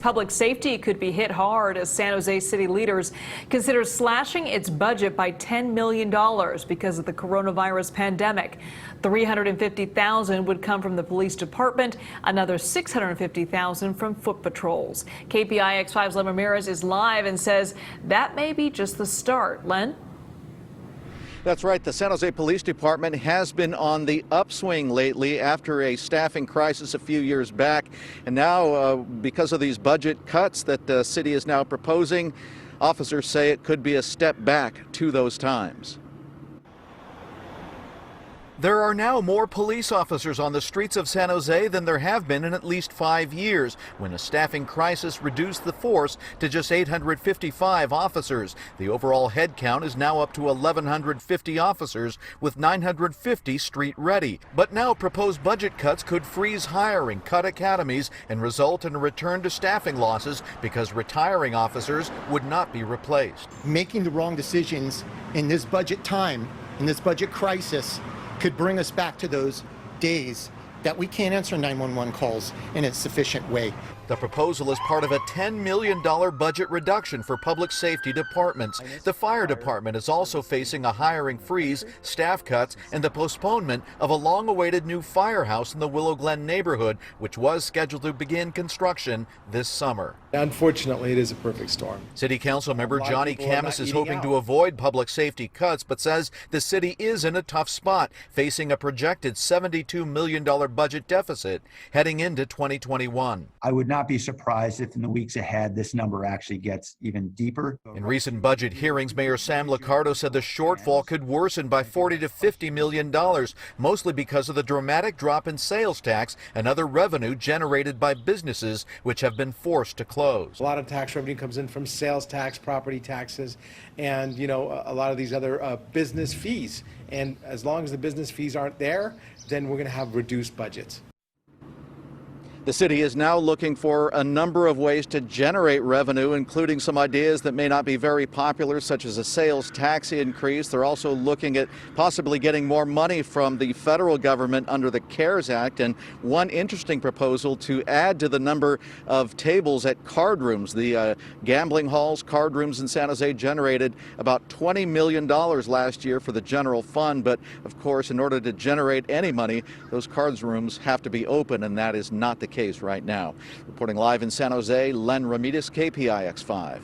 Public safety could be hit hard as San Jose city leaders consider slashing its budget by $10 million because of the coronavirus pandemic. $350,000 would come from the police department, another $650,000 from foot patrols. KPIX5's Len Ramirez is live and says that may be just the start. Len? That's right. The San Jose Police Department has been on the upswing lately after a staffing crisis a few years back. And now, because of these budget cuts that the city is now proposing, officers say it could be a step back to those times. There are now more police officers on the streets of San Jose than there have been in at least 5 years, when a staffing crisis reduced the force to just 855 officers. The overall head count is now up to 1,150 officers, with 950 street ready. But now proposed budget cuts could freeze hiring, cut academies, and result in a return to staffing losses because retiring officers would not be replaced. Making the wrong decisions in this budget time, in this budget crisis, could bring us back to those days that we can't answer 911 calls in a sufficient way. The proposal is part of a $10 million budget reduction for public safety departments. The fire department is also facing a hiring freeze, staff cuts, and the postponement of a long-awaited new firehouse in the Willow Glen neighborhood, which was scheduled to begin construction this summer. Unfortunately, it is a perfect storm. City Council member Johnny Camus is hoping to avoid public safety cuts, but says the city is in a tough spot, facing a projected $72 million budget deficit heading into 2021. I would not be surprised if in the weeks ahead this number actually gets even deeper. In recent budget hearings, Mayor Sam Liccardo said the shortfall could worsen by $40 to $50 million, mostly because of the dramatic drop in sales tax and other revenue generated by businesses which have been forced to close. A lot of tax revenue comes in from sales tax, property taxes, and a lot of these other business fees. And as long as the business fees aren't there, then we're going to have reduced budgets. The city is now looking for a number of ways to generate revenue, including some ideas that may not be very popular, such as a sales tax increase. They're also looking at possibly getting more money from the federal government under the CARES Act. And one interesting proposal to add to the number of tables at card rooms. The gambling halls, card rooms in San Jose generated about $20 million last year for the general fund. But of course, in order to generate any money, those cards rooms have to be open, and that is not the case right now. Reporting live in San Jose, Len Ramirez, KPIX5.